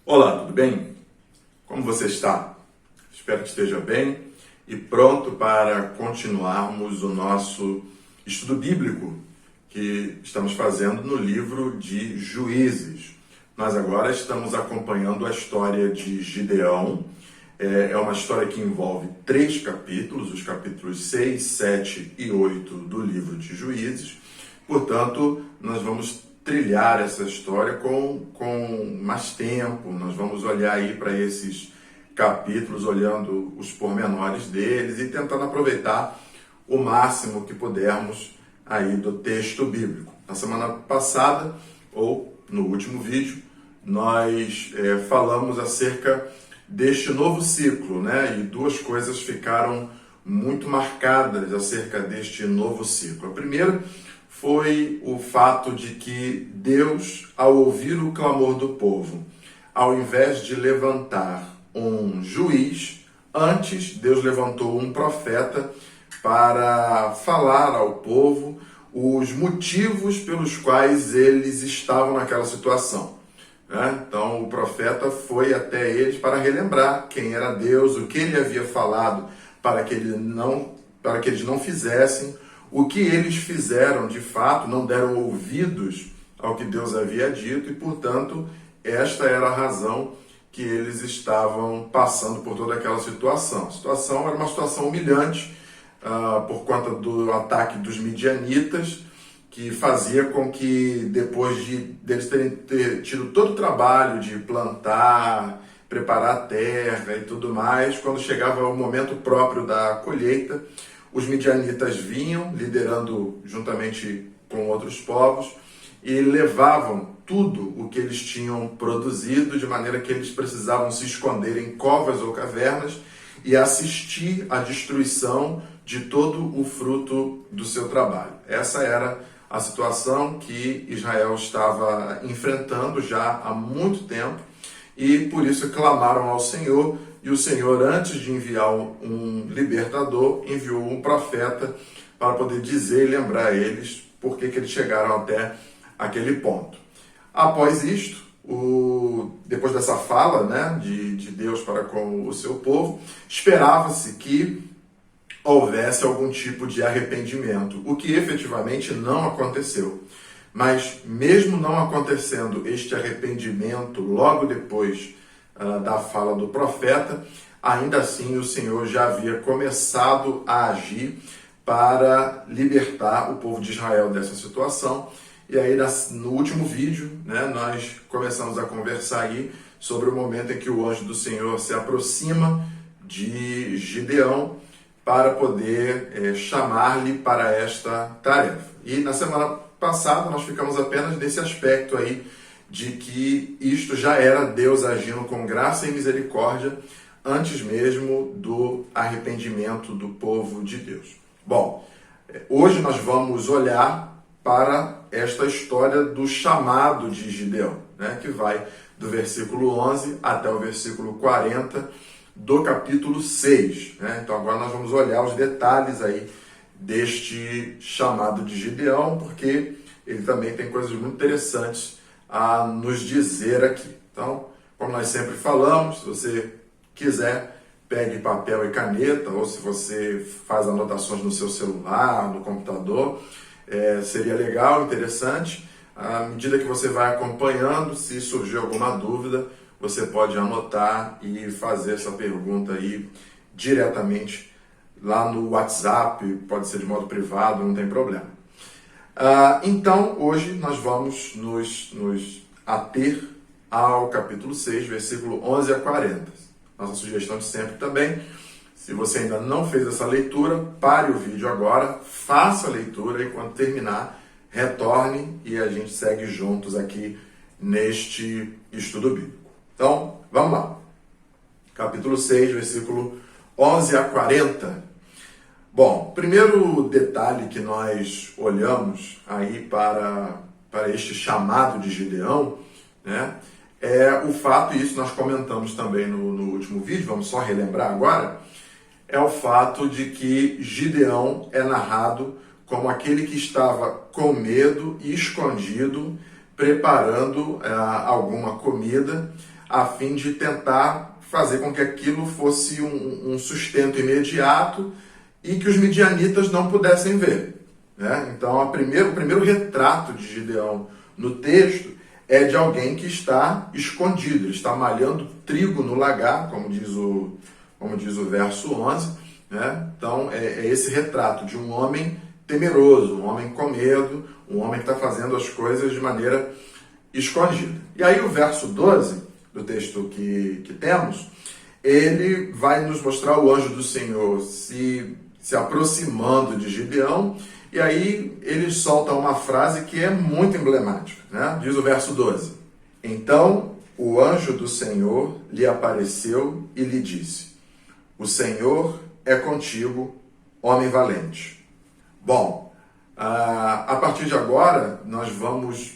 Olá, tudo bem? Como você está? Espero que esteja bem e pronto para continuarmos o nosso estudo bíblico que estamos fazendo no livro de Juízes. Nós agora estamos acompanhando a história de Gideão. É uma história que envolve 3 capítulos, os capítulos 6, 7 e 8 do livro de Juízes. Portanto, nós vamos trilhar essa história com mais tempo. Nós vamos olhar aí para esses capítulos, olhando os pormenores deles e tentando aproveitar o máximo que pudermos aí do texto bíblico. Na semana passada, ou no último vídeo, nós falamos acerca deste novo ciclo, né? E 2 coisas ficaram muito marcadas acerca deste novo ciclo. A primeira foi o fato de que Deus, ao ouvir o clamor do povo, ao invés de levantar um juiz, antes Deus levantou um profeta para falar ao povo os motivos pelos quais eles estavam naquela situação. Então o profeta foi até eles para relembrar quem era Deus, o que ele havia falado para que eles não fizessem, o que eles fizeram de fato, não deram ouvidos ao que Deus havia dito e, portanto, esta era a razão que eles estavam passando por toda aquela situação. A situação era uma situação humilhante por conta do ataque dos midianitas, que fazia com que depois deles terem tido todo o trabalho de plantar, preparar a terra e tudo mais, quando chegava o momento próprio da colheita, os midianitas vinham, liderando juntamente com outros povos, e levavam tudo o que eles tinham produzido, de maneira que eles precisavam se esconder em covas ou cavernas e assistir à destruição de todo o fruto do seu trabalho. Essa era a situação que Israel estava enfrentando já há muito tempo, e por isso clamaram ao Senhor, e o Senhor, antes de enviar um libertador, enviou um profeta para poder dizer e lembrar eles por que eles chegaram até aquele ponto. Após isto, depois dessa fala, né, de Deus para com o seu povo, esperava-se que houvesse algum tipo de arrependimento, o que efetivamente não aconteceu. Mas mesmo não acontecendo este arrependimento logo depois da fala do profeta, ainda assim o Senhor já havia começado a agir para libertar o povo de Israel dessa situação. E aí no último vídeo, né, nós começamos a conversar aí sobre o momento em que o anjo do Senhor se aproxima de Gideão para poder chamar-lhe para esta tarefa. E na semana passada nós ficamos apenas nesse aspecto aí de que isto já era Deus agindo com graça e misericórdia antes mesmo do arrependimento do povo de Deus. Bom, hoje nós vamos olhar para esta história do chamado de Gideão, né, que vai do versículo 11 até o versículo 40 do capítulo 6. Né? Então agora nós vamos olhar os detalhes aí deste chamado de Gideão, porque ele também tem coisas muito interessantes a nos dizer aqui. Então, como nós sempre falamos, se você quiser, pegue papel e caneta, ou se você faz anotações no seu celular, no computador, seria legal, interessante. À medida que você vai acompanhando, se surgir alguma dúvida, você pode anotar e fazer essa pergunta aí diretamente lá no WhatsApp, pode ser de modo privado, não tem problema. Então, hoje nós vamos nos ater ao capítulo 6, versículo 11 a 40. Nossa sugestão de sempre também, se você ainda não fez essa leitura, pare o vídeo agora, faça a leitura e quando terminar, retorne e a gente segue juntos aqui neste estudo bíblico. Então, vamos lá. Capítulo 6, versículo 11 a 40. Bom, primeiro detalhe que nós olhamos aí para este chamado de Gideão, né, é o fato, e isso nós comentamos também no último vídeo, vamos só relembrar agora, é o fato de que Gideão é narrado como aquele que estava com medo e escondido, preparando alguma comida, a fim de tentar fazer com que aquilo fosse um sustento imediato e que os midianitas não pudessem ver, né? Então, o primeiro retrato de Gideão no texto é de alguém que está escondido, ele está malhando trigo no lagar, como diz o verso 11, né? Então, é esse retrato de um homem temeroso, um homem com medo, um homem que está fazendo as coisas de maneira escondida. E aí o verso 12 do texto que temos, ele vai nos mostrar o anjo do Senhor se aproximando de Gideão, e aí ele solta uma frase que é muito emblemática, né? Diz o verso 12: Então o anjo do Senhor lhe apareceu e lhe disse: O Senhor é contigo, homem valente. Bom, a partir de agora nós vamos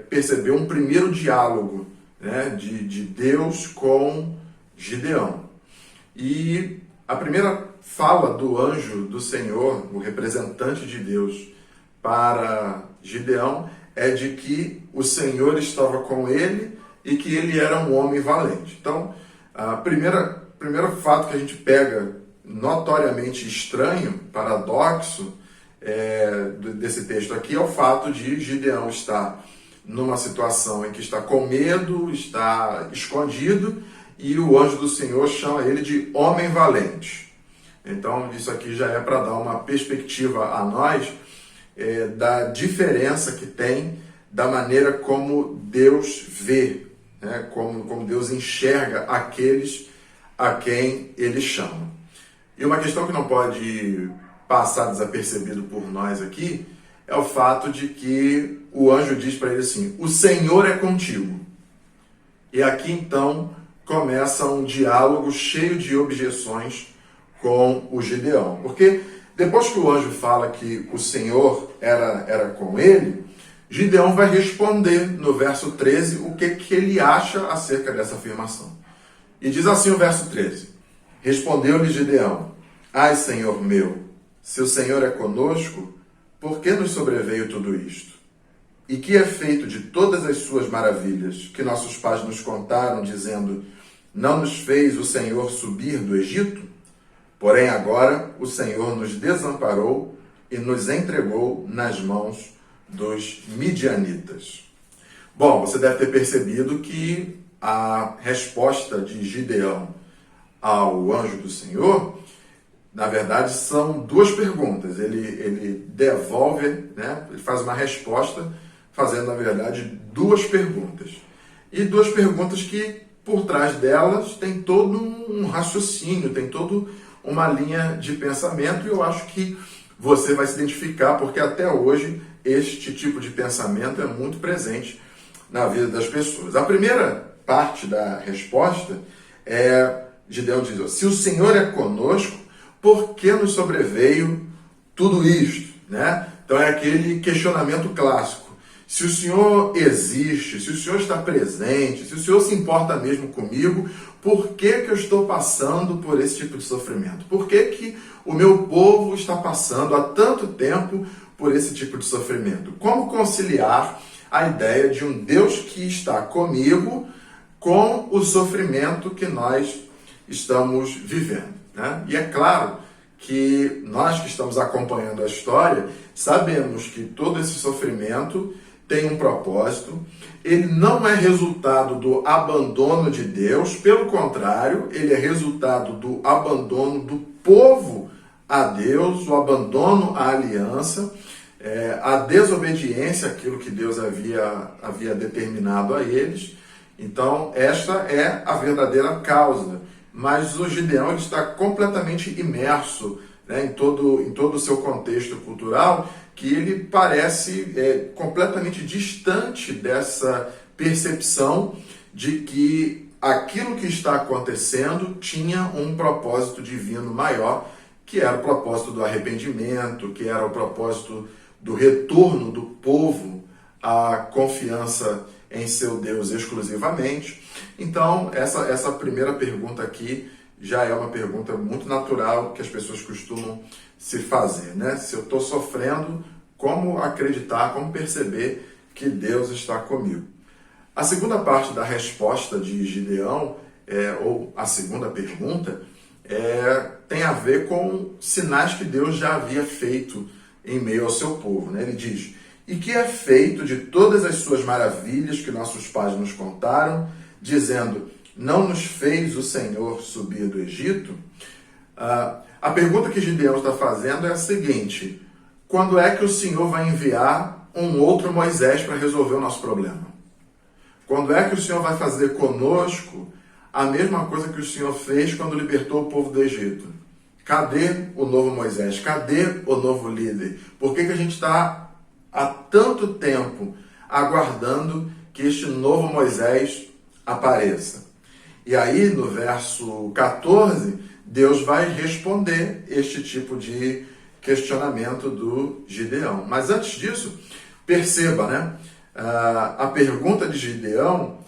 perceber um primeiro diálogo, né, de Deus com Gideão. E a primeira fala do anjo do Senhor, o representante de Deus, para Gideão é de que o Senhor estava com ele e que ele era um homem valente. Então, primeiro fato que a gente pega notoriamente estranho, paradoxo, desse texto aqui é o fato de Gideão estar numa situação em que está com medo, está escondido, e o anjo do Senhor chama ele de homem valente. Então, isso aqui já é para dar uma perspectiva a nós da diferença que tem da maneira como Deus vê, né? Como Deus enxerga aqueles a quem ele chama. E uma questão que não pode passar desapercebido por nós aqui é o fato de que o anjo diz para ele assim: o Senhor é contigo. E aqui então começa um diálogo cheio de objeções com o Gideão. Porque depois que o anjo fala que o Senhor era com ele, Gideão vai responder no verso 13 o que ele acha acerca dessa afirmação. E diz assim o verso 13: Respondeu-lhe Gideão: Ai, Senhor meu, se o Senhor é conosco, por que nos sobreveio tudo isto? E que é feito de todas as suas maravilhas que nossos pais nos contaram, dizendo: Não nos fez o Senhor subir do Egito? Porém agora o Senhor nos desamparou e nos entregou nas mãos dos midianitas. Bom, você deve ter percebido que a resposta de Gideão ao anjo do Senhor, na verdade, são duas perguntas. Ele devolve, né? Ele faz uma resposta fazendo, na verdade, duas perguntas. E duas perguntas que, por trás delas, tem todo um raciocínio, tem toda uma linha de pensamento, e eu acho que você vai se identificar, porque até hoje este tipo de pensamento é muito presente na vida das pessoas. A primeira parte da resposta Gideão diz: se o Senhor é conosco, por que nos sobreveio tudo isto? Né? Então é aquele questionamento clássico. Se o Senhor existe, se o Senhor está presente, se o Senhor se importa mesmo comigo, por que eu estou passando por esse tipo de sofrimento? Por que o meu povo está passando há tanto tempo por esse tipo de sofrimento? Como conciliar a ideia de um Deus que está comigo com o sofrimento que nós estamos vivendo, né? E é claro que nós que estamos acompanhando a história sabemos que todo esse sofrimento tem um propósito. Ele não é resultado do abandono de Deus, pelo contrário, ele é resultado do abandono do povo a Deus, o abandono à aliança, a desobediência àquilo que Deus havia determinado a eles. Então, esta é a verdadeira causa. Mas o Gideão ele está completamente imerso, né, em todo o seu contexto cultural, que ele parece completamente distante dessa percepção de que aquilo que está acontecendo tinha um propósito divino maior, que era o propósito do arrependimento, que era o propósito do retorno do povo à confiança em seu Deus exclusivamente. Então, essa primeira pergunta aqui já é uma pergunta muito natural que as pessoas costumam se fazer, né? Se eu estou sofrendo, como acreditar, como perceber que Deus está comigo? A segunda parte da resposta de Gideão, ou a segunda pergunta, tem a ver com sinais que Deus já havia feito em meio ao seu povo, né? Ele diz: e que é feito de todas as suas maravilhas que nossos pais nos contaram, dizendo: não nos fez o Senhor subir do Egito? A pergunta que Gideão está fazendo é a seguinte: quando é que o Senhor vai enviar um outro Moisés para resolver o nosso problema? Quando é que o Senhor vai fazer conosco a mesma coisa que o Senhor fez quando libertou o povo do Egito? Cadê o novo Moisés? Cadê o novo líder? Por que a gente está há tanto tempo aguardando que este novo Moisés apareça? E aí, no verso 14, Deus vai responder este tipo de questionamento do Gideão. Mas antes disso, perceba, né? A pergunta de Gideão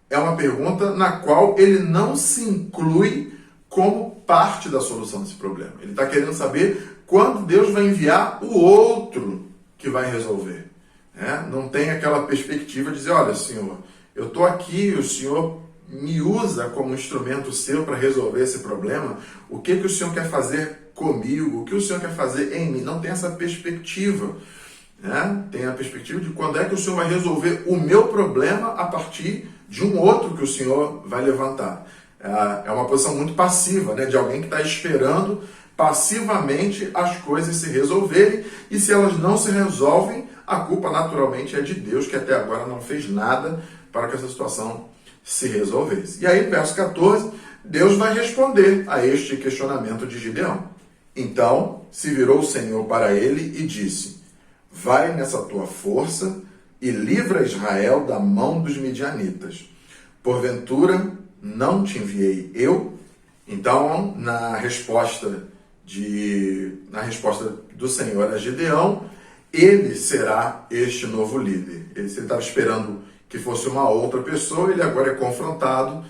é uma pergunta na qual ele não se inclui como parte da solução desse problema. Ele está querendo saber quando Deus vai enviar o outro que vai resolver. Não tem aquela perspectiva de dizer: olha, Senhor, eu estou aqui, o Senhor me usa como instrumento seu para resolver esse problema. O que o Senhor quer fazer comigo? O que o Senhor quer fazer em mim? Não tem essa perspectiva. Tem a perspectiva de quando é que o Senhor vai resolver o meu problema a partir de um outro que o Senhor vai levantar. É uma posição muito passiva, né? De alguém que está esperando passivamente as coisas se resolverem, e se elas não se resolvem, a culpa naturalmente é de Deus, que até agora não fez nada para que essa situação se resolvesse. E aí, no verso 14, Deus vai responder a este questionamento de Gideão. Então se virou o Senhor para ele e disse: vai nessa tua força e livra Israel da mão dos midianitas. Porventura não te enviei eu? Então, na resposta do Senhor a Gideão, ele será este novo líder. Ele estava esperando que fosse uma outra pessoa, ele agora é confrontado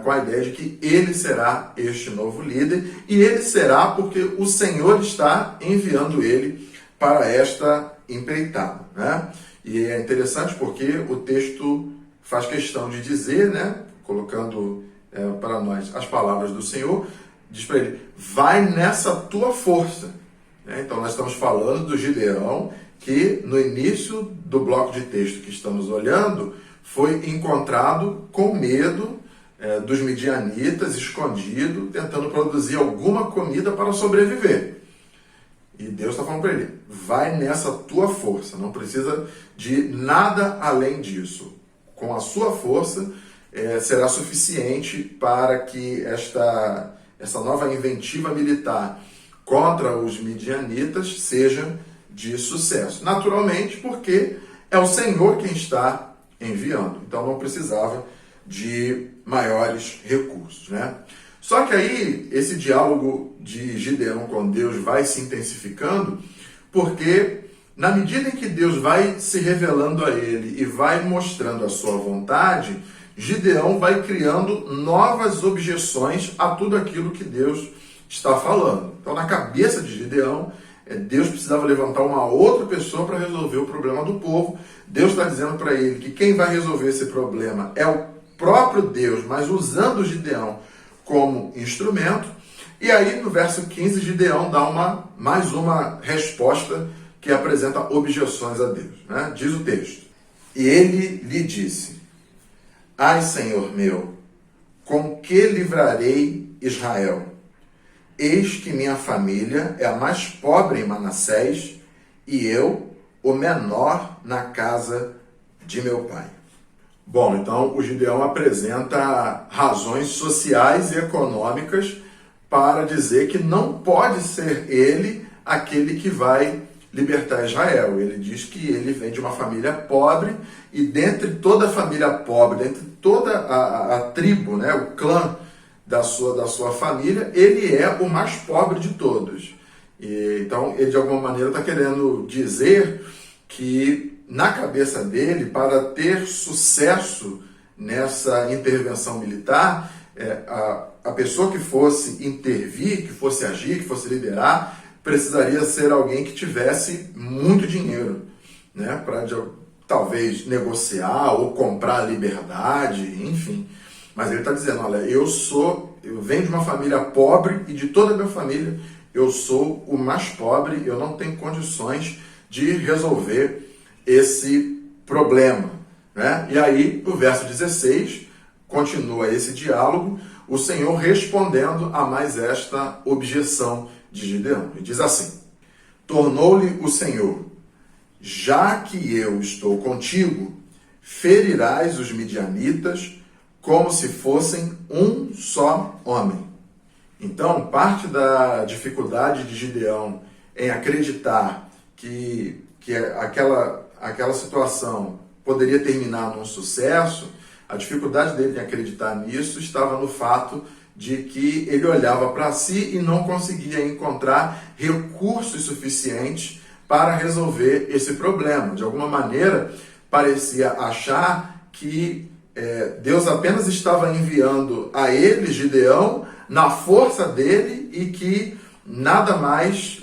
com a ideia de que ele será este novo líder, e ele será porque o Senhor está enviando ele para esta empreitada, né? E é interessante porque o texto faz questão de dizer, né, colocando para nós as palavras do Senhor, diz para ele: vai nessa tua força. Então nós estamos falando do Gideão, que no início do bloco de texto que estamos olhando, foi encontrado com medo dos midianitas, escondido, tentando produzir alguma comida para sobreviver. E Deus está falando para ele: vai nessa tua força, não precisa de nada além disso. Com a sua força será suficiente para que essa nova inventiva militar contra os midianitas seja de sucesso. Naturalmente, porque é o Senhor quem está enviando. Então não precisava de maiores recursos, né? Só que aí esse diálogo de Gideão com Deus vai se intensificando, porque na medida em que Deus vai se revelando a ele e vai mostrando a sua vontade, Gideão vai criando novas objeções a tudo aquilo que Deus está falando. Então, na cabeça de Gideão, Deus precisava levantar uma outra pessoa para resolver o problema do povo. Deus está dizendo para ele que quem vai resolver esse problema é o próprio Deus, mas usando Gideão como instrumento. E aí, no verso 15, Gideão dá mais uma resposta que apresenta objeções a Deus, né? Diz o texto: e ele lhe disse: ai, Senhor meu, com que livrarei Israel? Eis que minha família é a mais pobre em Manassés, e eu, o menor na casa de meu pai. Bom, então o Gideão apresenta razões sociais e econômicas para dizer que não pode ser ele aquele que vai libertar Israel. Ele diz que ele vem de uma família pobre, e dentre toda a família pobre, dentre toda a tribo, né, o clã da sua família, ele é o mais pobre de todos. Então, ele de alguma maneira está querendo dizer que, na cabeça dele, para ter sucesso nessa intervenção militar, a pessoa que fosse intervir, que fosse agir, que fosse liderar, precisaria ser alguém que tivesse muito dinheiro, né, para talvez negociar ou comprar a liberdade, enfim. Mas ele está dizendo, olha, eu venho de uma família pobre e de toda a minha família eu sou o mais pobre, eu não tenho condições de resolver esse problema, né? E aí, o verso 16, continua esse diálogo, o Senhor respondendo a mais esta objeção de Gideão. E diz assim, tornou-lhe o Senhor, já que eu estou contigo, ferirás os midianitas como se fossem um só homem. Então, parte da dificuldade de Gideão em acreditar que aquela situação poderia terminar num sucesso, a dificuldade dele em acreditar nisso estava no fato de que ele olhava para si e não conseguia encontrar recursos suficientes para resolver esse problema. De alguma maneira, parecia achar que Deus apenas estava enviando a ele, Gideão, na força dele e que nada mais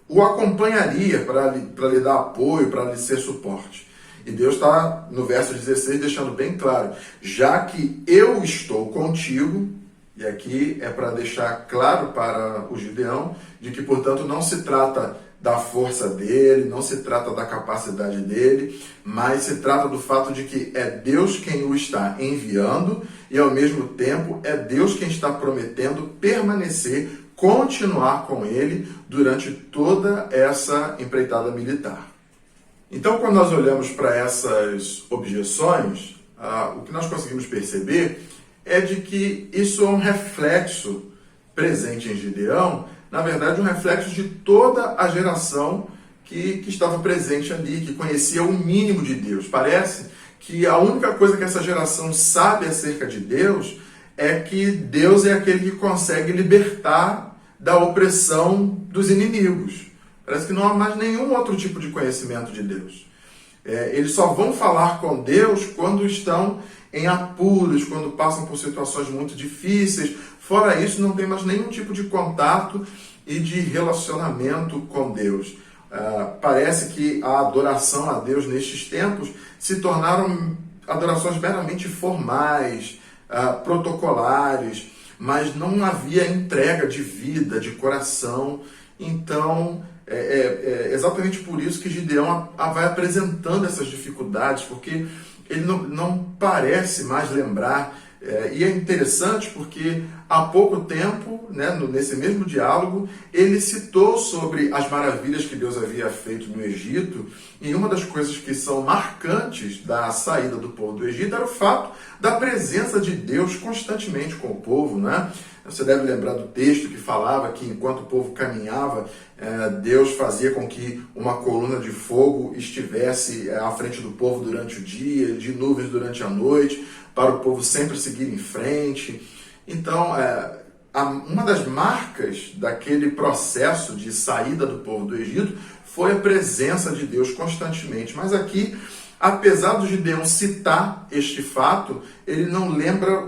o acompanharia para lhe dar apoio, para lhe ser suporte. E Deus está, no verso 16, deixando bem claro, já que eu estou contigo, e aqui é para deixar claro para o Gideão, de que, portanto, não se trata da força dele, não se trata da capacidade dele, mas se trata do fato de que é Deus quem o está enviando e, ao mesmo tempo, é Deus quem está prometendo permanecer, continuar com ele durante toda essa empreitada militar. Então, quando nós olhamos para essas objeções, o que nós conseguimos perceber é de que isso é um reflexo presente em Gideão, na verdade, um reflexo de toda a geração que estava presente ali, que conhecia o mínimo de Deus. Parece que a única coisa que essa geração sabe acerca de Deus é que Deus é aquele que consegue libertar da opressão dos inimigos. Parece que não há mais nenhum outro tipo de conhecimento de Deus. Eles só vão falar com Deus quando estão em apuros, quando passam por situações muito difíceis. Fora isso, não tem mais nenhum tipo de contato e de relacionamento com Deus. Parece que a adoração a Deus nestes tempos se tornaram adorações meramente formais, protocolares, mas não havia entrega de vida, de coração. Então, é exatamente por isso que Gideão vai apresentando essas dificuldades, porque ele não parece mais lembrar. E é interessante porque há pouco tempo, né, nesse mesmo diálogo, ele citou sobre as maravilhas que Deus havia feito no Egito, e uma das coisas que são marcantes da saída do povo do Egito era o fato da presença de Deus constantemente com o povo, né? Você deve lembrar do texto que falava que enquanto o povo caminhava, Deus fazia com que uma coluna de fogo estivesse à frente do povo durante o dia, de nuvens durante a noite, para o povo sempre seguir em frente. Então, uma das marcas daquele processo de saída do povo do Egito foi a presença de Deus constantemente. Mas aqui, apesar do Gideão citar este fato, ele não lembra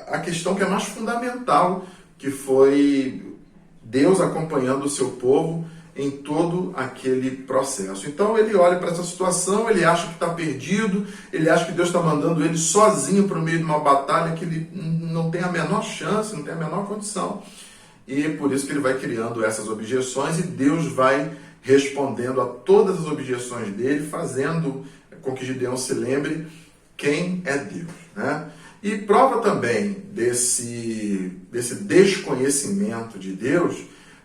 a questão que é mais fundamental, que foi Deus acompanhando o seu povo em todo aquele processo. Então ele olha para essa situação, ele acha que está perdido, ele acha que Deus está mandando ele sozinho para o meio de uma batalha que ele não tem a menor chance, não tem a menor condição. E é por isso que ele vai criando essas objeções e Deus vai respondendo a todas as objeções dele, fazendo com que Gideão se lembre quem é Deus, né? E prova também desse desconhecimento de Deus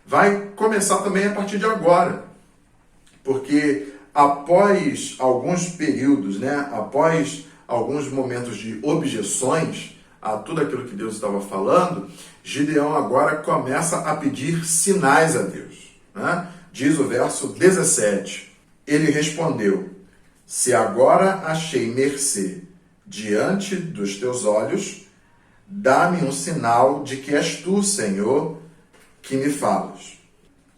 vai começar também a partir de agora. Porque após alguns períodos, né, após alguns momentos de objeções a tudo aquilo que Deus estava falando, Gideão agora começa a pedir sinais a Deus, né? Diz o verso 17, ele respondeu, se agora achei mercê diante dos teus olhos, dá-me um sinal de que és tu, Senhor, que me falas.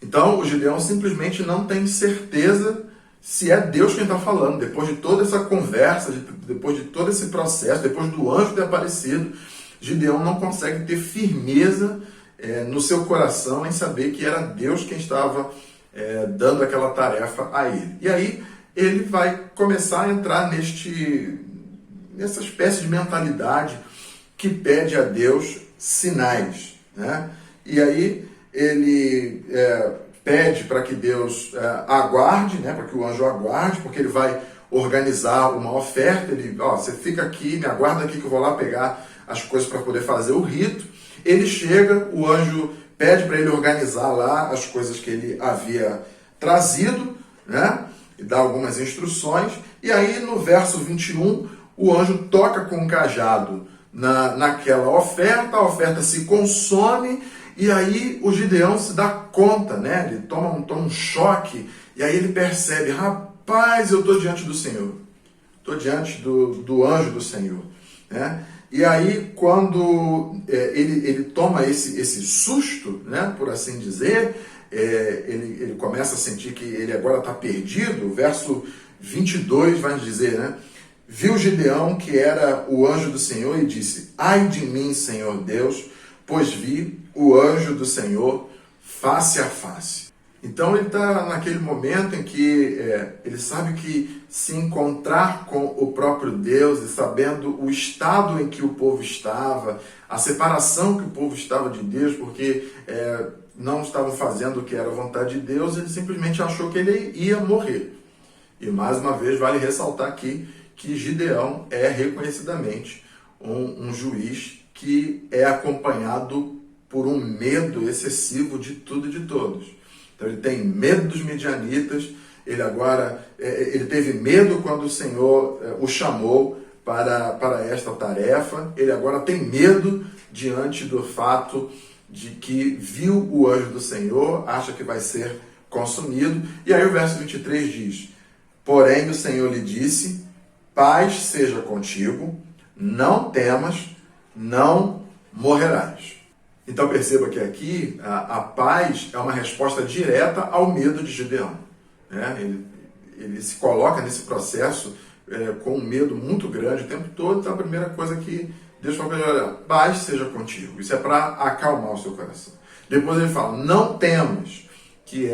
Então, o Gideão simplesmente não tem certeza se é Deus quem está falando. Depois de toda essa conversa, depois de todo esse processo, depois do anjo ter aparecido, Gideão não consegue ter firmeza no seu coração em saber que era Deus quem estava dando aquela tarefa a ele. E aí, ele vai começar a entrar nessa espécie de mentalidade que pede a Deus sinais, né? E aí ele pede para que Deus aguarde, né? Para que o anjo aguarde, porque ele vai organizar uma oferta. Ele, você fica aqui, me aguarda aqui que eu vou lá pegar as coisas para poder fazer o rito. Ele chega, o anjo pede para ele organizar lá as coisas que ele havia trazido, né? E dá algumas instruções. E aí no verso 21, o anjo toca com o cajado naquela oferta, a oferta se consome, e aí o Gideão se dá conta, né? Ele toma um choque, e aí ele percebe, rapaz, eu estou diante do Senhor, estou diante do anjo do Senhor, né? E aí quando ele toma esse susto, né, por assim dizer, ele começa a sentir que ele agora está perdido. O verso 22 vai dizer, né? Viu Gideão que era o anjo do Senhor e disse, ai de mim, Senhor Deus, pois vi o anjo do Senhor face a face. Então ele está naquele momento em que ele sabe que se encontrar com o próprio Deus e sabendo o estado em que o povo estava, a separação que o povo estava de Deus, porque não estavam fazendo o que era a vontade de Deus, ele simplesmente achou que ele ia morrer. E mais uma vez vale ressaltar aqui que Gideão é reconhecidamente um juiz que é acompanhado por um medo excessivo de tudo e de todos. Então ele tem medo dos midianitas, ele teve medo quando o Senhor o chamou para esta tarefa, ele agora tem medo diante do fato de que viu o anjo do Senhor, acha que vai ser consumido. E aí o verso 23 diz, porém o Senhor lhe disse, paz seja contigo, não temas, não morrerás. Então perceba que aqui a paz é uma resposta direta ao medo de Gideão, né? Ele se coloca nesse processo com um medo muito grande o tempo todo. Então a primeira coisa que Deus fala para ele, olha, paz seja contigo. Isso é para acalmar o seu coração. Depois ele fala, não temas, que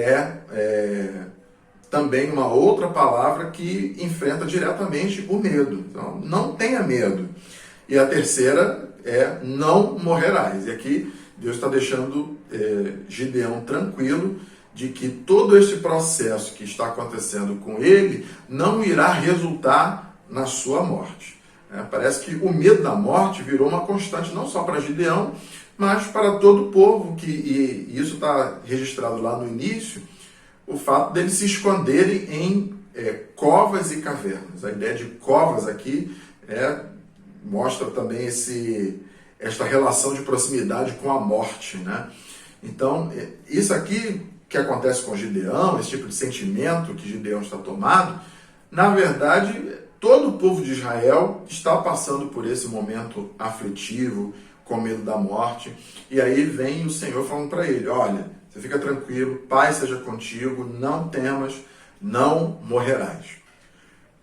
também uma outra palavra que enfrenta diretamente o medo. Então, não tenha medo. E a terceira é, não morrerás. E aqui Deus está deixando Gideão tranquilo de que todo esse processo que está acontecendo com ele não irá resultar na sua morte. Parece que o medo da morte virou uma constante não só para Gideão, mas para todo o povo, e isso está registrado lá no início, o fato deles se esconderem em covas e cavernas. A ideia de covas aqui mostra também esta relação de proximidade com a morte, né? Então, isso aqui que acontece com Gideão, esse tipo de sentimento que Gideão está tomado, na verdade, todo o povo de Israel está passando por esse momento aflitivo, com medo da morte, e aí vem o Senhor falando para ele, olha, você fica tranquilo, paz seja contigo, não temas, não morrerás.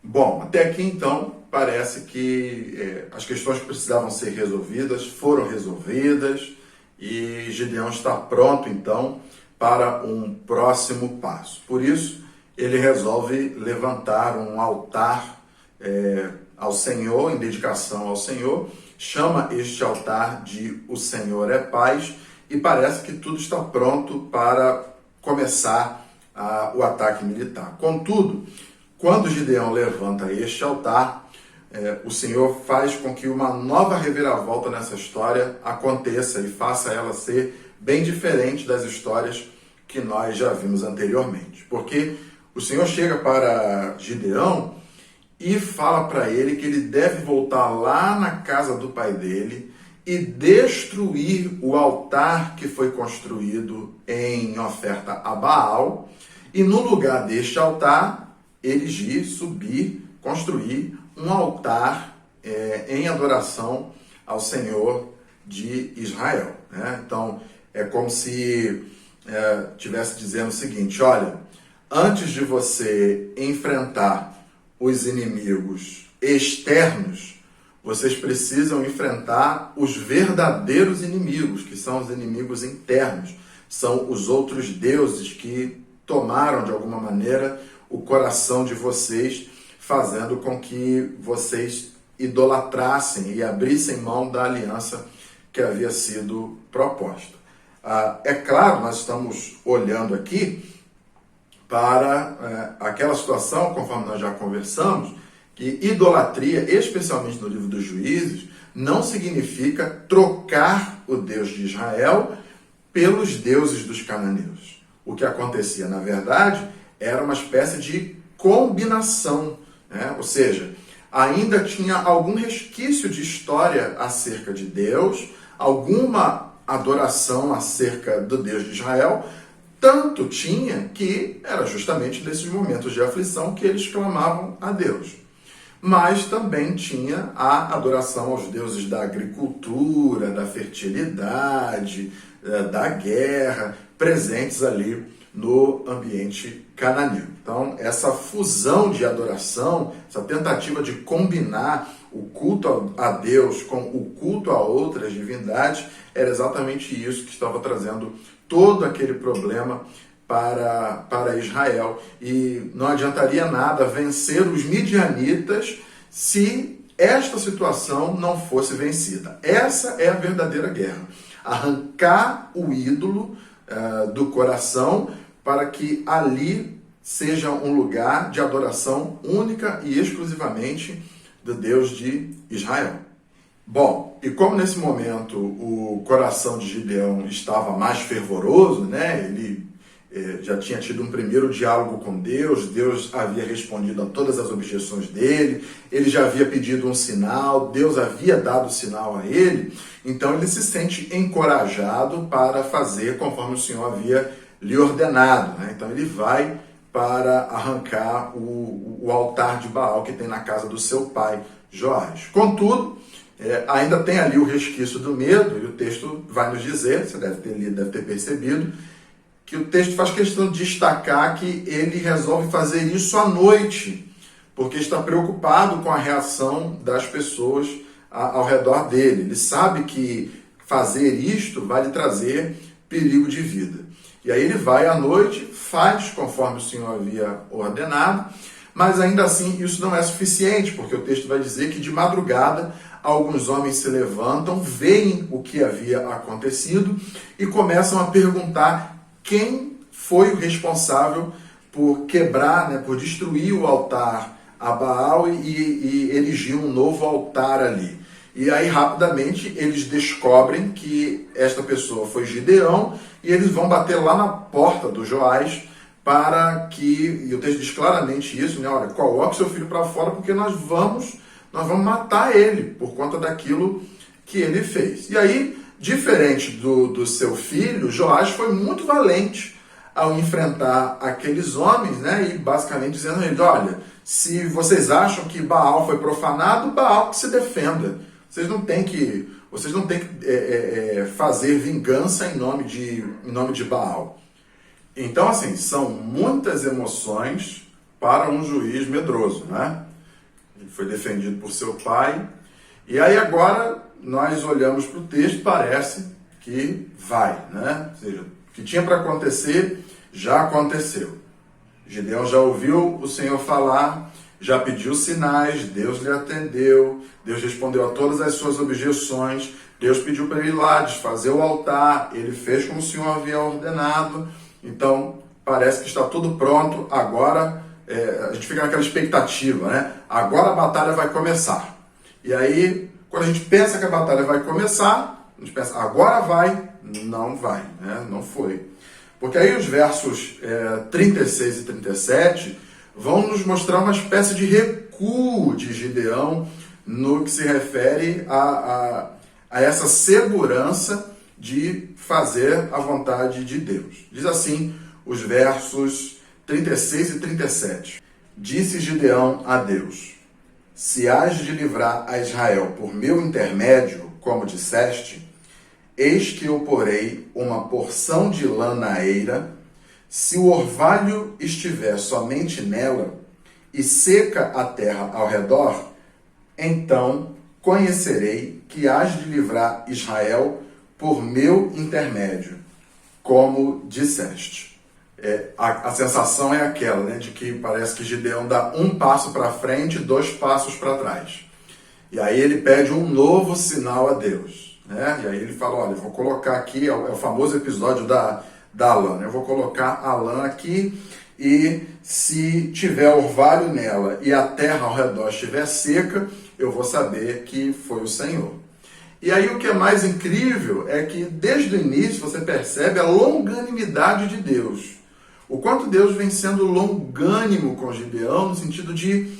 Bom, até aqui então, parece que as questões que precisavam ser resolvidas foram resolvidas e Gideão está pronto então para um próximo passo. Por isso, ele resolve levantar um altar ao Senhor, em dedicação ao Senhor, chama este altar de O Senhor é Paz, e parece que tudo está pronto para começar o ataque militar. Contudo, quando Gideão levanta este altar, o Senhor faz com que uma nova reviravolta nessa história aconteça e faça ela ser bem diferente das histórias que nós já vimos anteriormente. Porque o Senhor chega para Gideão e fala para ele que ele deve voltar lá na casa do pai dele e destruir o altar que foi construído em oferta a Baal, e no lugar deste altar, erigir, subir, construir um altar em adoração ao Senhor de Israel, né? Então, é como se estivesse dizendo o seguinte, olha, antes de você enfrentar os inimigos externos, vocês precisam enfrentar os verdadeiros inimigos, que são os inimigos internos, são os outros deuses que tomaram, de alguma maneira, o coração de vocês, fazendo com que vocês idolatrassem e abrissem mão da aliança que havia sido proposta. É claro, nós estamos olhando aqui para aquela situação, conforme nós já conversamos, que idolatria, especialmente no livro dos Juízes, não significa trocar o Deus de Israel pelos deuses dos cananeus. O que acontecia, na verdade, era uma espécie de combinação, né? Ou seja, ainda tinha algum resquício de história acerca de Deus, alguma adoração acerca do Deus de Israel, tanto tinha que era justamente nesses momentos de aflição que eles clamavam a Deus. Mas também tinha a adoração aos deuses da agricultura, da fertilidade, da guerra, presentes ali no ambiente cananeu. Então, essa fusão de adoração, essa tentativa de combinar o culto a Deus com o culto a outras divindades, era exatamente isso que estava trazendo todo aquele problema para Israel. E não adiantaria nada vencer os midianitas se esta situação não fosse vencida. Essa é a verdadeira guerra. Arrancar o ídolo do coração para que ali seja um lugar de adoração única e exclusivamente do Deus de Israel. Bom, e como nesse momento o coração de Gideão estava mais fervoroso, né? Ele já tinha tido um primeiro diálogo com Deus, Deus havia respondido a todas as objeções dele, ele já havia pedido um sinal, Deus havia dado sinal a ele, então ele se sente encorajado para fazer conforme o Senhor havia lhe ordenado, né? Então ele vai para arrancar o altar de Baal que tem na casa do seu pai, Joás. Contudo, ainda tem ali o resquício do medo, e o texto vai nos dizer, você deve ter lido, deve ter percebido, que o texto faz questão de destacar que ele resolve fazer isso à noite, porque está preocupado com a reação das pessoas ao redor dele. Ele sabe que fazer isto vai lhe trazer perigo de vida. E aí ele vai à noite, faz conforme o Senhor havia ordenado, mas ainda assim isso não é suficiente, porque o texto vai dizer que de madrugada alguns homens se levantam, veem o que havia acontecido e começam a perguntar quem foi o responsável por quebrar, né, por destruir o altar a Baal e erigir um novo altar ali. E aí rapidamente eles descobrem que esta pessoa foi Gideão e eles vão bater lá na porta do Joás para que, e o texto diz claramente isso, né, olha, coloque seu filho para fora porque nós vamos matar ele por conta daquilo que ele fez. E aí, diferente do seu filho, Joás foi muito valente ao enfrentar aqueles homens, né, e basicamente dizendo a eles, olha, se vocês acham que Baal foi profanado, Baal que se defenda. Vocês não têm que fazer vingança em nome de Baal. Então, assim, são muitas emoções para um juiz medroso, né? Ele foi defendido por seu pai. E aí agora nós olhamos para o texto, parece que vai, né? Ou seja, o que tinha para acontecer, já aconteceu. Gideão já ouviu o Senhor falar, já pediu sinais, Deus lhe atendeu, Deus respondeu a todas as suas objeções, Deus pediu para ele ir lá desfazer o altar, ele fez como o Senhor havia ordenado, então parece que está tudo pronto, agora a gente fica naquela expectativa, né? Agora a batalha vai começar. E aí, quando a gente pensa que a batalha vai começar, a gente pensa, agora vai, não vai, né? Não foi. Porque aí os versos 36 e 37 vão nos mostrar uma espécie de recuo de Gideão no que se refere a essa segurança de fazer a vontade de Deus. Diz assim os versos 36 e 37. Disse Gideão a Deus, se hás de livrar a Israel por meu intermédio, como disseste, eis que eu porei uma porção de lã na eira, se o orvalho estiver somente nela, e seca a terra ao redor, então conhecerei que hás de livrar Israel por meu intermédio, como disseste. a sensação é aquela, né, de que parece que Gideão dá um passo para frente e 2 passos para trás. E aí ele pede um novo sinal a Deus, né? E aí ele fala, olha, eu vou colocar aqui, é o famoso episódio da lã, né? Eu vou colocar a lã aqui e se tiver orvalho nela e a terra ao redor estiver seca, eu vou saber que foi o Senhor. E aí o que é mais incrível é que desde o início você percebe a longanimidade de Deus. O quanto Deus vem sendo longânimo com Gideão no sentido de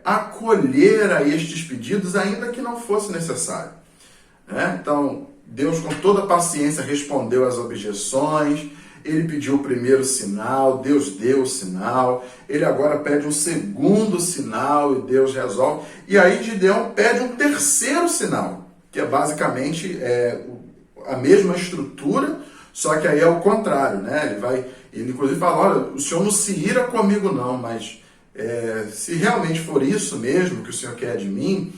acolher a estes pedidos, ainda que não fosse necessário. Né? Então, Deus com toda a paciência respondeu às objeções, ele pediu o primeiro sinal, Deus deu o sinal, ele agora pede um segundo sinal e Deus resolve. E aí Gideão pede um terceiro sinal, que é basicamente a mesma estrutura, só que aí é o contrário, né? Ele inclusive fala, olha, o Senhor não se ira comigo não, mas se realmente for isso mesmo que o Senhor quer de mim,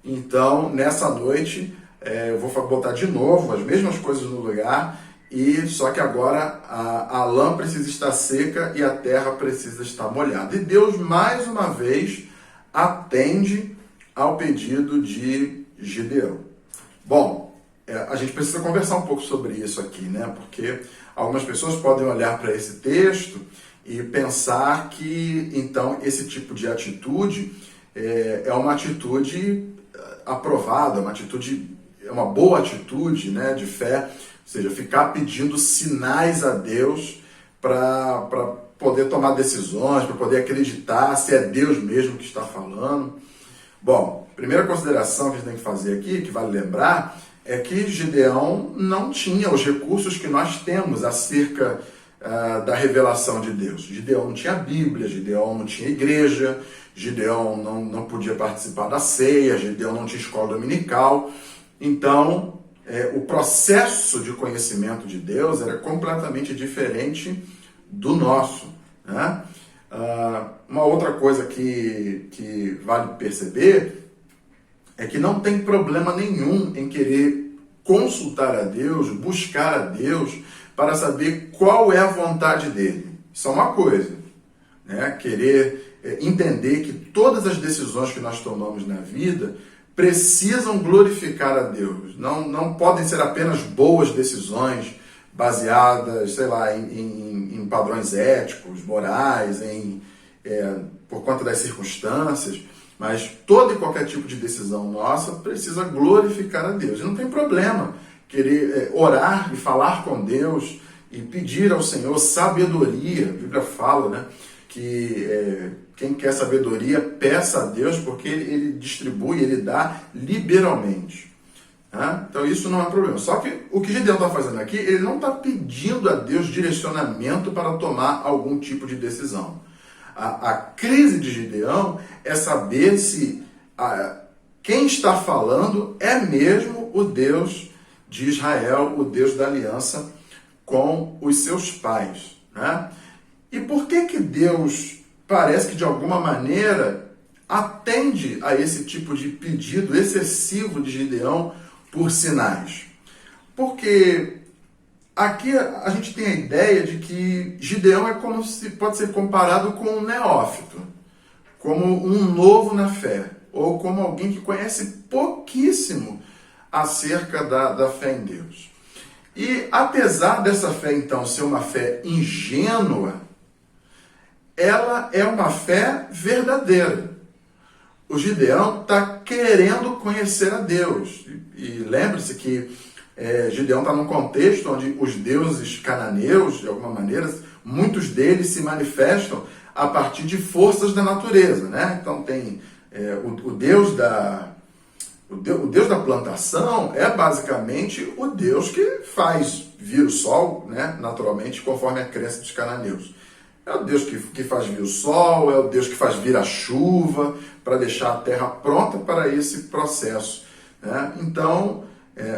então nessa noite eu vou botar de novo as mesmas coisas no lugar, só que agora a lã precisa estar seca e a terra precisa estar molhada. E Deus mais uma vez atende ao pedido de Gideão. Bom, a gente precisa conversar um pouco sobre isso aqui, né? Porque algumas pessoas podem olhar para esse texto e pensar que, então, esse tipo de atitude é uma atitude aprovada, é uma boa atitude, né, de fé, ou seja, ficar pedindo sinais a Deus para poder tomar decisões, para poder acreditar se é Deus mesmo que está falando. Bom, primeira consideração que a gente tem que fazer aqui, que vale lembrar, é que Gideão não tinha os recursos que nós temos acerca da revelação de Deus. Gideão não tinha Bíblia, Gideão não tinha igreja, Gideão não podia participar da ceia, Gideão não tinha escola dominical. Então, o processo de conhecimento de Deus era completamente diferente do nosso, né? Uma outra coisa que vale perceber é que não tem problema nenhum em querer consultar a Deus, buscar a Deus para saber qual é a vontade dele. Isso é uma coisa, né? Querer entender que todas as decisões que nós tomamos na vida precisam glorificar a Deus. Não podem ser apenas boas decisões baseadas, sei lá, em padrões éticos, morais, por conta das circunstâncias, mas todo e qualquer tipo de decisão nossa precisa glorificar a Deus. E não tem problema querer orar e falar com Deus e pedir ao Senhor sabedoria. A Bíblia fala, né, que quem quer sabedoria, peça a Deus, porque ele distribui, ele dá liberalmente. Né? Então isso não é problema. Só que o que Gideão está fazendo aqui, ele não está pedindo a Deus direcionamento para tomar algum tipo de decisão. A crise de Gideão é saber se quem está falando é mesmo o Deus de Israel, o Deus da aliança com os seus pais. Né? E por que Deus parece que de alguma maneira atende a esse tipo de pedido excessivo de Gideão por sinais? Porque aqui a gente tem a ideia de que Gideão é como se pode ser comparado com um neófito, como um novo na fé, ou como alguém que conhece pouquíssimo acerca da fé em Deus. E apesar dessa fé, então, ser uma fé ingênua, ela é uma fé verdadeira. O Gideão está querendo conhecer a Deus. E lembre-se que Gideão está num contexto onde os deuses cananeus, de alguma maneira, muitos deles se manifestam a partir de forças da natureza, né? Então tem o Deus da plantação é basicamente o Deus que faz vir o sol, né? Naturalmente, conforme a crença dos cananeus. É o Deus que faz vir o sol, é o Deus que faz vir a chuva, para deixar a terra pronta para esse processo. Né? Então,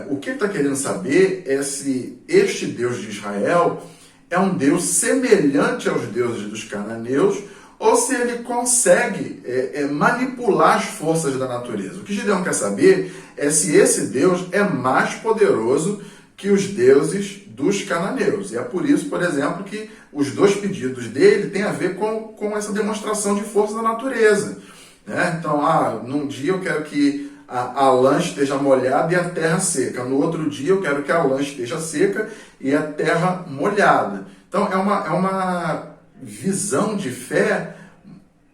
o que ele está querendo saber é se este Deus de Israel é um Deus semelhante aos deuses dos cananeus, ou se ele consegue manipular as forças da natureza. O que Gideão quer saber é se esse Deus é mais poderoso que os deuses dos cananeus. E é por isso, por exemplo, que os dois pedidos dele têm a ver com essa demonstração de força da natureza. Né? Então, num dia eu quero que a lã esteja molhada e a terra seca. No outro dia eu quero que a lã esteja seca e a terra molhada. Então, é uma visão de fé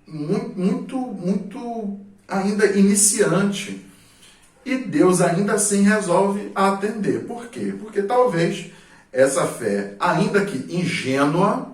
muito ainda iniciante. E Deus ainda assim resolve atender. Por quê? Porque talvez essa fé, ainda que ingênua,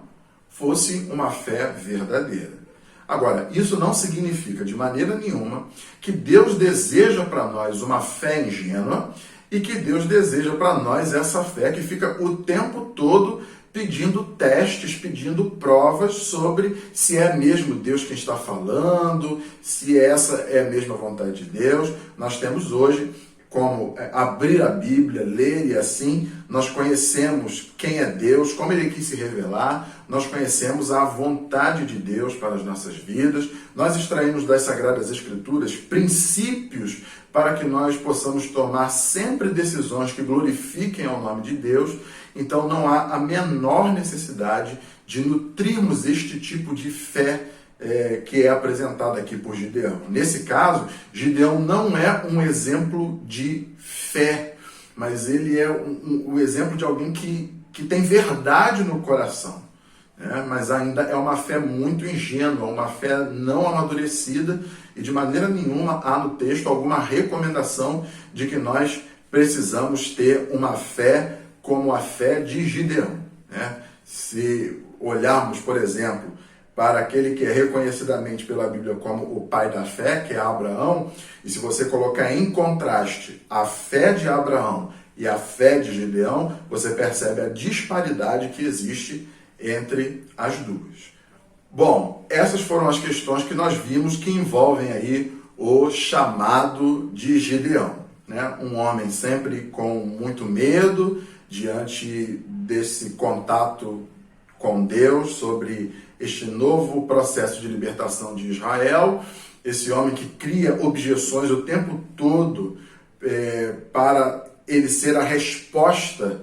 fosse uma fé verdadeira. Agora, isso não significa de maneira nenhuma que Deus deseja para nós uma fé ingênua e que Deus deseja para nós essa fé que fica o tempo todo pedindo testes, pedindo provas sobre se é mesmo Deus quem está falando, se essa é a mesma vontade de Deus. Nós temos hoje como abrir a Bíblia, ler e assim nós conhecemos quem é Deus, como Ele quis se revelar, nós conhecemos a vontade de Deus para as nossas vidas, nós extraímos das Sagradas Escrituras princípios para que nós possamos tomar sempre decisões que glorifiquem ao nome de Deus. Então não há a menor necessidade de nutrirmos este tipo de fé que é apresentada aqui por Gideão. Nesse caso, Gideão não é um exemplo de fé, mas ele é o exemplo de alguém que tem verdade no coração, né? Mas ainda é uma fé muito ingênua, uma fé não amadurecida, e de maneira nenhuma há no texto alguma recomendação de que nós precisamos ter uma fé como a fé de Gideão, né? Se olharmos, por exemplo, para aquele que é reconhecidamente pela Bíblia como o pai da fé, que é Abraão, e se você colocar em contraste a fé de Abraão e a fé de Gideão, você percebe a disparidade que existe entre as duas. Bom, essas foram as questões que nós vimos que envolvem aí o chamado de Gideão, né? Um homem sempre com muito medo diante desse contato com Deus sobre este novo processo de libertação de Israel, esse homem que cria objeções o tempo todo para ele ser a resposta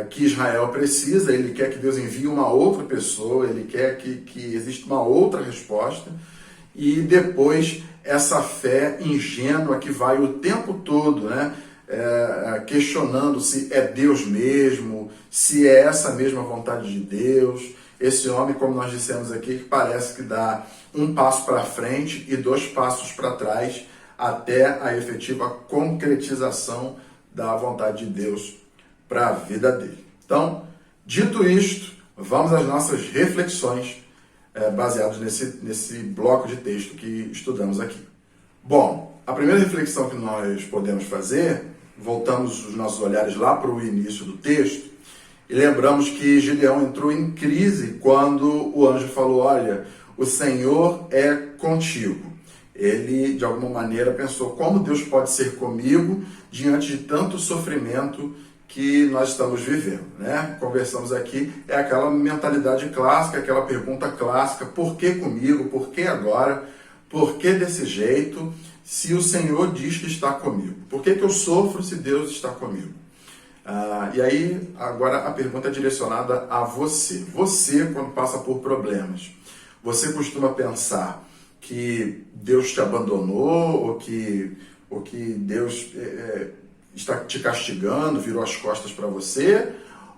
que Israel precisa. Ele quer que Deus envie uma outra pessoa, ele quer que exista uma outra resposta, e depois essa fé ingênua que vai o tempo todo, né, questionando se é Deus mesmo, se é essa mesma vontade de Deus. Esse homem, como nós dissemos aqui, que parece que dá um passo para frente e 2 passos para trás até a efetiva concretização da vontade de Deus para a vida dele. Então, dito isto, vamos às nossas reflexões baseadas nesse bloco de texto que estudamos aqui. Bom, a primeira reflexão que nós podemos fazer, voltamos os nossos olhares lá para o início do texto, e lembramos que Gideão entrou em crise quando o anjo falou: olha, o Senhor é contigo. Ele, de alguma maneira, pensou: como Deus pode ser comigo diante de tanto sofrimento que nós estamos vivendo, né? Conversamos aqui, é aquela mentalidade clássica, aquela pergunta clássica: por que comigo? Por que agora? Por que desse jeito? Se o Senhor diz que está comigo, por que eu sofro se Deus está comigo? E aí, agora a pergunta é direcionada a você. Você, quando passa por problemas, você costuma pensar que Deus te abandonou, ou que Deus está te castigando, virou as costas para você?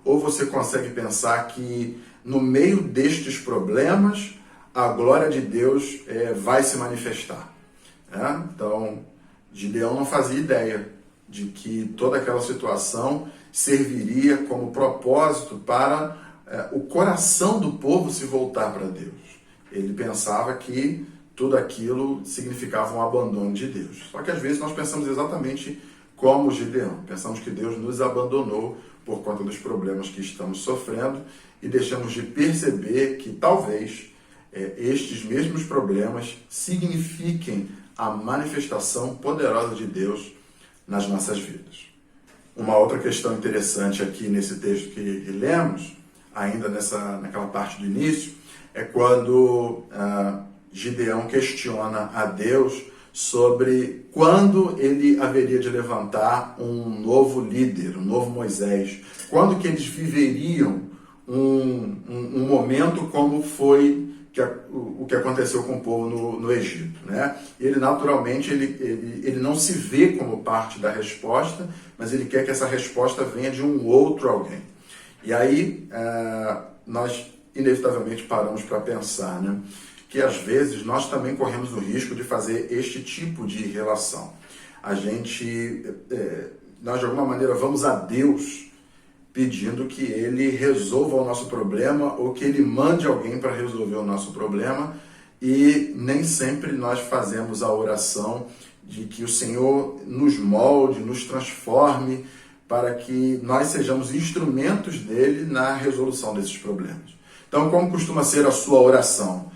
Ou você consegue pensar que no meio destes problemas, a glória de Deus vai se manifestar? Então, Gideão não fazia ideia de que toda aquela situação serviria como propósito para o coração do povo se voltar para Deus. Ele pensava que tudo aquilo significava um abandono de Deus. Só que às vezes nós pensamos exatamente como Gideão. Pensamos que Deus nos abandonou por conta dos problemas que estamos sofrendo e deixamos de perceber que talvez estes mesmos problemas signifiquem a manifestação poderosa de Deus nas nossas vidas. Uma outra questão interessante aqui nesse texto que lemos, ainda naquela parte do início, é quando Gideão questiona a Deus sobre quando ele haveria de levantar um novo líder, um novo Moisés, quando que eles viveriam um momento como foi o que aconteceu com o povo no Egito, né? Ele naturalmente ele não se vê como parte da resposta, mas ele quer que essa resposta venha de um outro alguém. E aí nós inevitavelmente paramos para pensar, né? Que às vezes nós também corremos o risco de fazer este tipo de relação. Nós de alguma maneira vamos a Deus pedindo que ele resolva o nosso problema ou que ele mande alguém para resolver o nosso problema, e nem sempre nós fazemos a oração de que o Senhor nos molde, nos transforme, para que nós sejamos instrumentos dele na resolução desses problemas. Então, como costuma ser a sua oração?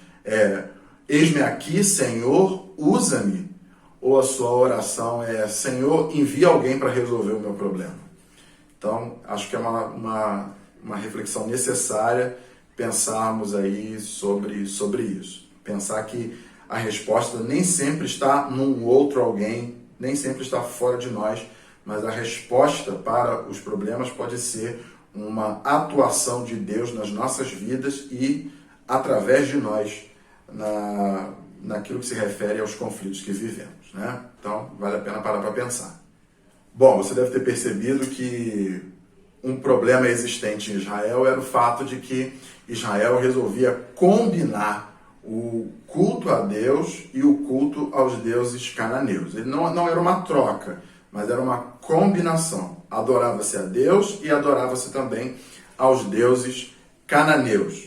Eis-me aqui, Senhor, usa-me? Ou a sua oração é: Senhor, envia alguém para resolver o meu problema? Então, acho que é uma reflexão necessária pensarmos aí sobre isso. Pensar que a resposta nem sempre está num outro alguém, nem sempre está fora de nós, mas a resposta para os problemas pode ser uma atuação de Deus nas nossas vidas e através de nós naquilo que se refere aos conflitos que vivemos, né? Então, vale a pena parar para pensar. Bom, você deve ter percebido que um problema existente em Israel era o fato de que Israel resolvia combinar o culto a Deus e o culto aos deuses cananeus. Ele não era uma troca, mas era uma combinação. Adorava-se a Deus e adorava-se também aos deuses cananeus.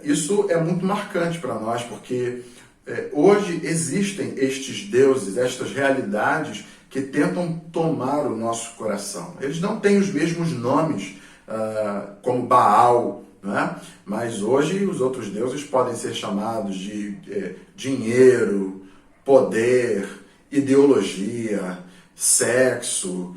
Isso é muito marcante para nós, porque hoje existem estes deuses, estas realidades que tentam tomar o nosso coração. Eles não têm os mesmos nomes, como Baal, né? Mas hoje os outros deuses podem ser chamados de dinheiro, poder, ideologia, sexo,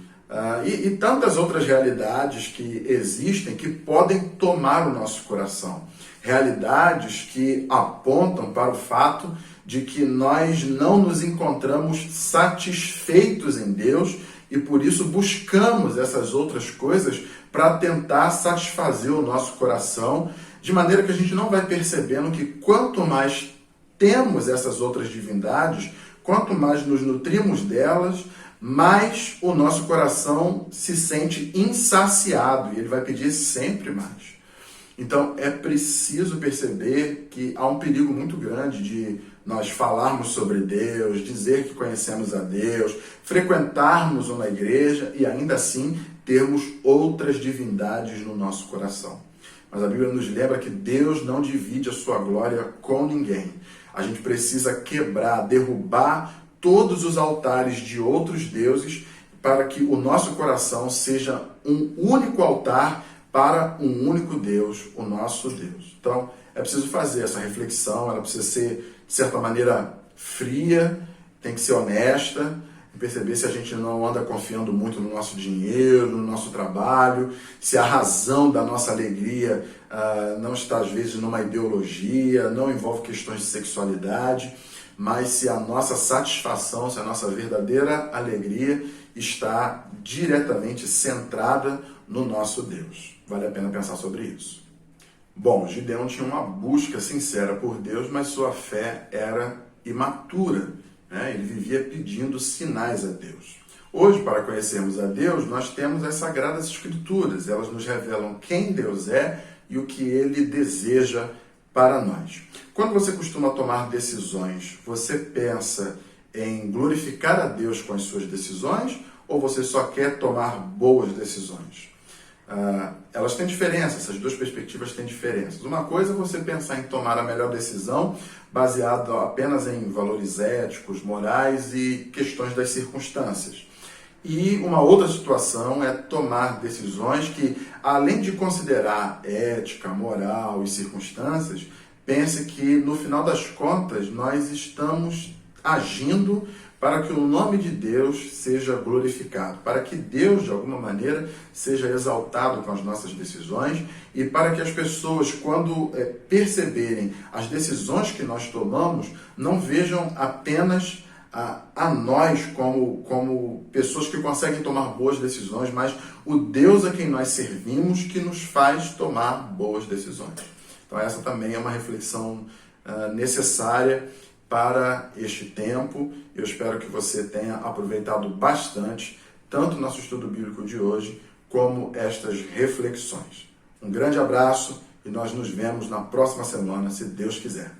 e tantas outras realidades que existem que podem tomar o nosso coração. Realidades que apontam para o fato de que nós não nos encontramos satisfeitos em Deus e por isso buscamos essas outras coisas para tentar satisfazer o nosso coração, de maneira que a gente não vai percebendo que quanto mais temos essas outras divindades, quanto mais nos nutrimos delas, mais o nosso coração se sente insaciado e ele vai pedir sempre mais. Então é preciso perceber que há um perigo muito grande de nós falarmos sobre Deus, dizer que conhecemos a Deus, frequentarmos uma igreja e ainda assim termos outras divindades no nosso coração. Mas a Bíblia nos lembra que Deus não divide a sua glória com ninguém. A gente precisa quebrar, derrubar todos os altares de outros deuses para que o nosso coração seja um único altar para um único Deus, o nosso Deus. Então, é preciso fazer essa reflexão, ela precisa ser, de certa maneira, fria, tem que ser honesta, e perceber se a gente não anda confiando muito no nosso dinheiro, no nosso trabalho, se a razão da nossa alegria não está, às vezes, numa ideologia, não envolve questões de sexualidade, mas se a nossa satisfação, se a nossa verdadeira alegria está diretamente centrada no nosso Deus. Vale a pena pensar sobre isso. Bom, Gideão tinha uma busca sincera por Deus, mas sua fé era imatura, né? Ele vivia pedindo sinais a Deus. Hoje, para conhecermos a Deus, nós temos as Sagradas Escrituras. Elas nos revelam quem Deus é e o que Ele deseja para nós. Quando você costuma tomar decisões, você pensa em glorificar a Deus com as suas decisões ou você só quer tomar boas decisões? Elas têm diferença, essas duas perspectivas têm diferenças. Uma coisa é você pensar em tomar a melhor decisão baseado apenas em valores éticos, morais e questões das circunstâncias. E uma outra situação é tomar decisões que, além de considerar ética, moral e circunstâncias, pense que, no final das contas, nós estamos agindo para que o nome de Deus seja glorificado, para que Deus, de alguma maneira, seja exaltado com as nossas decisões e para que as pessoas, quando perceberem as decisões que nós tomamos, não vejam apenas a nós como pessoas que conseguem tomar boas decisões, mas o Deus a quem nós servimos que nos faz tomar boas decisões. Então essa também é uma reflexão necessária para este tempo. Eu espero que você tenha aproveitado bastante tanto o nosso estudo bíblico de hoje, como estas reflexões. Um grande abraço e nós nos vemos na próxima semana, se Deus quiser.